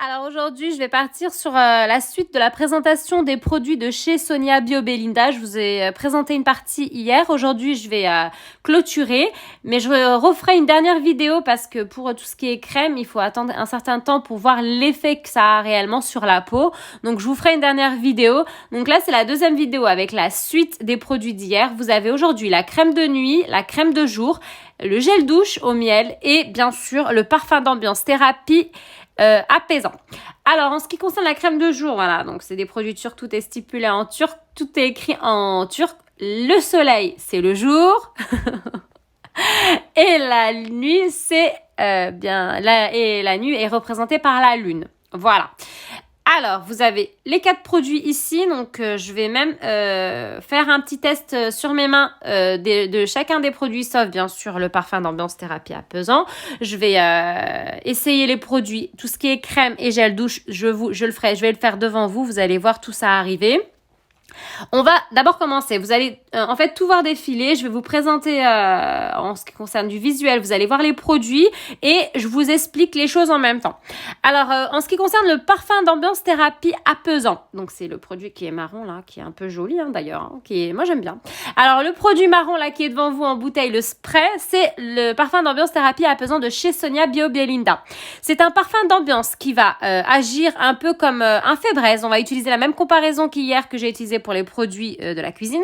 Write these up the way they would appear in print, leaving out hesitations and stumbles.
Alors aujourd'hui, je vais partir sur la suite de la présentation des produits de chez Sonia Bio Belinda. Je vous ai présenté une partie hier. Aujourd'hui, je vais clôturer, mais je referai une dernière vidéo parce que pour tout ce qui est crème, il faut attendre un certain temps pour voir l'effet que ça a réellement sur la peau. Donc, je vous ferai une dernière vidéo. Donc là, c'est la deuxième vidéo avec la suite des produits d'hier. Vous avez aujourd'hui la crème de nuit, la crème de jour, le gel douche au miel et bien sûr le parfum d'ambiance thérapie apaisant. Alors, en ce qui concerne la crème de jour, voilà, donc c'est des produits turcs, tout est stipulé en turc, tout est écrit en turc. Le soleil, c'est le jour. Et la nuit, c'est la nuit est représentée par la lune. Voilà. Alors, vous avez les 4 produits ici, donc je vais même faire un petit test sur mes mains de chacun des produits, sauf bien sûr le parfum d'ambiance thérapie apaisant. Je vais essayer les produits, tout ce qui est crème et gel douche, je vais le faire devant vous, vous allez voir tout ça arriver. On va d'abord commencer. Vous allez en fait tout voir défiler. Je vais vous présenter en ce qui concerne du visuel. Vous allez voir les produits et je vous explique les choses en même temps. Alors, en ce qui concerne le parfum d'ambiance thérapie apaisant. Donc, c'est le produit qui est marron là, qui est un peu joli d'ailleurs. Moi, j'aime bien. Alors, le produit marron là qui est devant vous en bouteille, le spray, c'est le parfum d'ambiance thérapie apaisant de chez Sonia Bio Belinda. C'est un parfum d'ambiance qui va agir un peu comme un fébraise. On va utiliser la même comparaison qu'hier que j'ai utilisé pour les produits de la cuisine.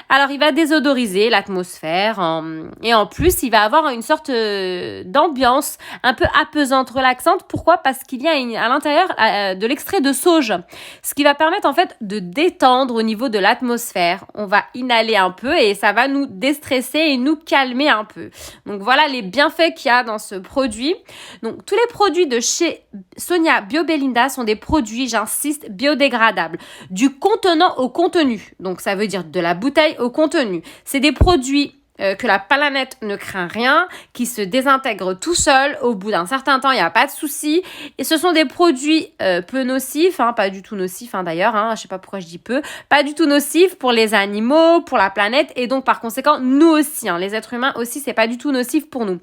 Alors, il va désodoriser l'atmosphère et en plus, il va avoir une sorte d'ambiance un peu apaisante, relaxante. Pourquoi? Parce qu'il y a à l'intérieur de l'extrait de sauge, ce qui va permettre en fait de détendre au niveau de l'atmosphère. On va inhaler un peu et ça va nous déstresser et nous calmer un peu. Donc, voilà les bienfaits qu'il y a dans ce produit. Donc, tous les produits de chez Sonia Bio Belinda sont des produits, j'insiste, biodégradables, du contenant au contenu. Donc, ça veut dire de la bouteille au contenu. C'est des produits que la planète ne craint rien, qui se désintègrent tout seul. Au bout d'un certain temps, il n'y a pas de souci. Et ce sont des produits peu nocifs, pas du tout nocifs d'ailleurs, je ne sais pas pourquoi je dis peu, pas du tout nocifs pour les animaux, pour la planète et donc par conséquent, nous aussi, les êtres humains aussi, c'est pas du tout nocif pour nous.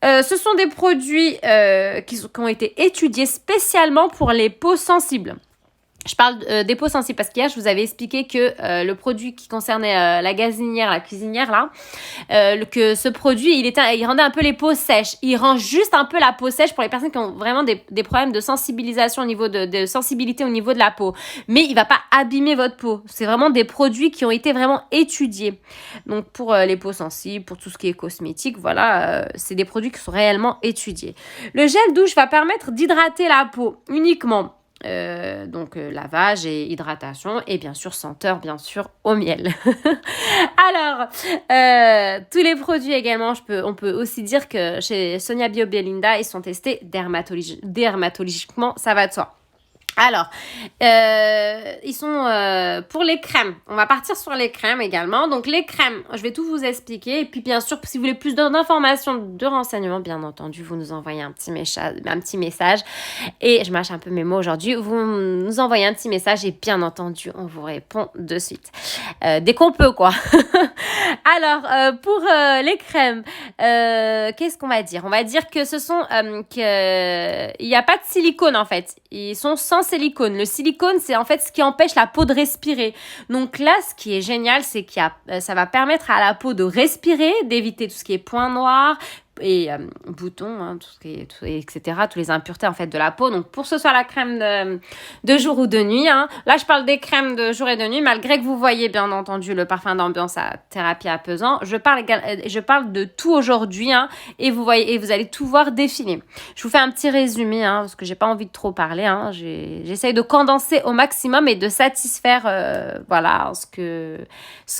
Ce sont des produits qui ont été étudiés spécialement pour les peaux sensibles. Je parle des peaux sensibles parce qu'hier, je vous avais expliqué que le produit qui concernait la gazinière, la cuisinière, là, que ce produit, il rendait un peu les peaux sèches. Il rend juste un peu la peau sèche pour les personnes qui ont vraiment des problèmes de sensibilisation au niveau de sensibilité au niveau de la peau. Mais il va pas abîmer votre peau. C'est vraiment des produits qui ont été vraiment étudiés. Donc, pour les peaux sensibles, pour tout ce qui est cosmétique, voilà, c'est des produits qui sont réellement étudiés. Le gel douche va permettre d'hydrater la peau uniquement. Lavage et hydratation et bien sûr senteur bien sûr au miel. Alors tous les produits également, on peut aussi dire que chez Sonia Bio Belinda ils sont testés dermatologiquement, ça va de soi. Alors, ils sont pour les crèmes. On va partir sur les crèmes également. Donc, les crèmes, je vais tout vous expliquer. Et puis, bien sûr, si vous voulez plus d'informations, de renseignements, bien entendu, vous nous envoyez un petit message. Et je mâche un peu mes mots aujourd'hui. Vous nous envoyez un petit message et bien entendu, on vous répond de suite. Dès qu'on peut, quoi. Alors, pour les crèmes, qu'est-ce qu'on va dire? On va dire que ce sont... il n'y a pas de silicone, en fait. Ils sont sans silicone. Le silicone, c'est en fait ce qui empêche la peau de respirer. Donc là, ce qui est génial, c'est ça va permettre à la peau de respirer, d'éviter tout ce qui est points noirs et boutons, tout ce qui est, etc., toutes les impuretés en fait de la peau. Donc pour que ce soit la crème de jour ou de nuit, là je parle des crèmes de jour et de nuit, malgré que vous voyez bien entendu le parfum d'ambiance à thérapie apaisant, je parle de tout aujourd'hui et vous allez tout voir défiler. Je vous fais un petit résumé parce que j'ai pas envie de trop parler, j'essaye de condenser au maximum et de satisfaire ce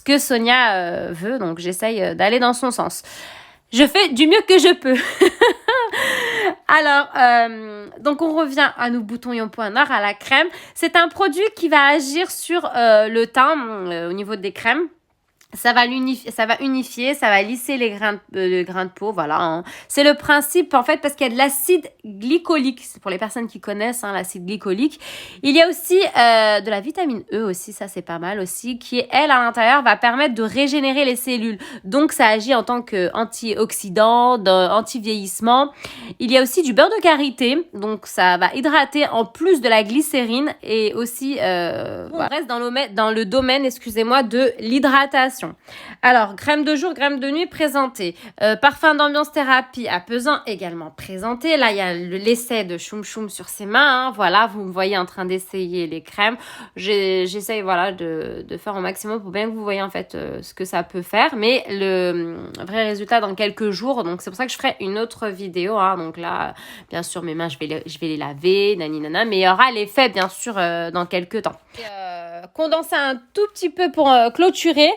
que Sonia veut, donc j'essaye d'aller dans son sens. Je fais du mieux que je peux. Alors, donc on revient à nos boutons et point noir, à la crème. C'est un produit qui va agir sur le teint au niveau des crèmes. ça va unifier, ça va lisser les grains de peau, voilà. Hein. C'est le principe, en fait, parce qu'il y a de l'acide glycolique. C'est pour les personnes qui connaissent hein, l'acide glycolique. Il y a aussi de la vitamine E aussi, ça c'est pas mal aussi, qui, elle, à l'intérieur, va permettre de régénérer les cellules. Donc, ça agit en tant qu'antioxydant, anti-vieillissement. Il y a aussi du beurre de karité, donc ça va hydrater en plus de la glycérine et aussi, on reste dans le domaine, excusez-moi, de l'hydratation. Alors, crème de jour, crème de nuit présentée. Parfum d'ambiance thérapie apaisant également présenté. Là, il y a l'essai de Choum Choum sur ses mains. Hein. Voilà, vous me voyez en train d'essayer les crèmes. J'essaye voilà, de faire au maximum pour bien que vous voyez en fait ce que ça peut faire. Mais le vrai résultat dans quelques jours. Donc, c'est pour ça que je ferai une autre vidéo. Hein. Donc là, bien sûr, mes mains, je vais les laver, naninana. Mais il y aura l'effet, bien sûr, dans quelques temps. Condenser un tout petit peu pour clôturer.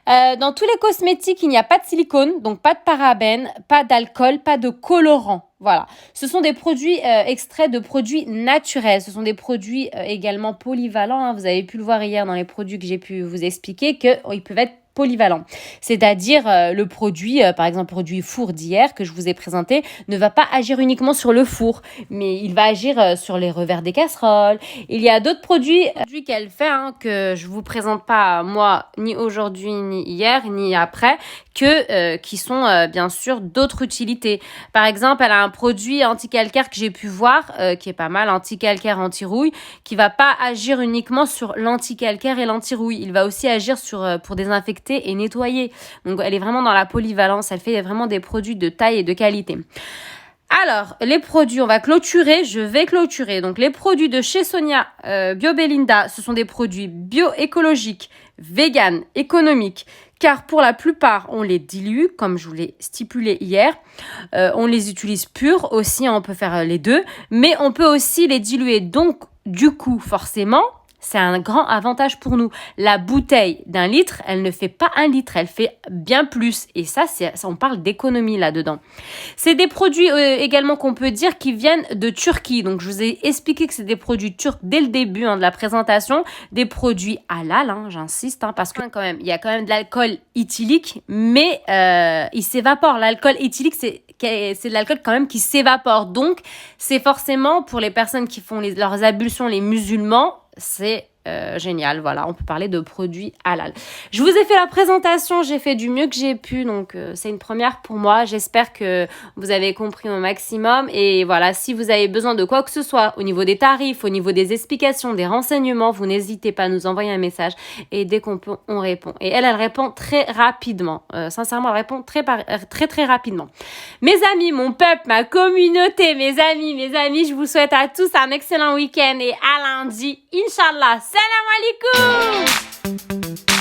Dans tous les cosmétiques, il n'y a pas de silicone, donc pas de parabènes, pas d'alcool, pas de colorant. Voilà. Ce sont des produits extraits de produits naturels. Ce sont des produits également polyvalents. Hein. Vous avez pu le voir hier dans les produits que j'ai pu vous expliquer qu'ils peuvent être polyvalent. C'est-à-dire le produit, par exemple produit four d'hier que je vous ai présenté, ne va pas agir uniquement sur le four, mais il va agir sur les revers des casseroles. Il y a d'autres produits qu'elle fait hein, que je vous présente pas moi ni aujourd'hui ni hier ni après qui sont bien sûr d'autres utilités. Par exemple, elle a un produit anti-calcaire que j'ai pu voir qui est pas mal, anti-calcaire, anti-rouille, qui va pas agir uniquement sur l'anti-calcaire et l'anti-rouille. Il va aussi agir pour désinfecter et nettoyer. Donc, elle est vraiment dans la polyvalence. Elle fait vraiment des produits de taille et de qualité. Alors, les produits, on va clôturer. Je vais clôturer. Donc, les produits de chez Sonia Bio Belinda, ce sont des produits bio-écologiques, vegan, économiques. Car pour la plupart, on les dilue, comme je vous l'ai stipulé hier. On les utilise purs aussi, on peut faire les deux. Mais on peut aussi les diluer. Donc, du coup, forcément, c'est un grand avantage pour nous. La bouteille d'1 litre, elle ne fait pas 1 litre, elle fait bien plus. Et ça on parle d'économie là-dedans. C'est des produits également qu'on peut dire qui viennent de Turquie. Donc, je vous ai expliqué que c'est des produits turcs dès le début de la présentation. Des produits halal, hein, j'insiste, hein, parce que quand même, il y a quand même de l'alcool éthylique, mais il s'évapore. L'alcool éthylique, c'est de l'alcool quand même qui s'évapore. Donc, c'est forcément pour les personnes qui font leurs ablutions, les musulmans, c'est génial. Voilà, on peut parler de produits halal. Je vous ai fait la présentation, j'ai fait du mieux que j'ai pu, donc c'est une première pour moi. J'espère que vous avez compris au maximum. Et voilà, si vous avez besoin de quoi que ce soit au niveau des tarifs, au niveau des explications, des renseignements, vous n'hésitez pas à nous envoyer un message. Et dès qu'on peut, on répond. Et elle répond très rapidement. Sincèrement, elle répond très rapidement. Mes amis, mon peuple, ma communauté, mes amis, je vous souhaite à tous un excellent week-end et à lundi, Inch'Allah. Salam alaikum!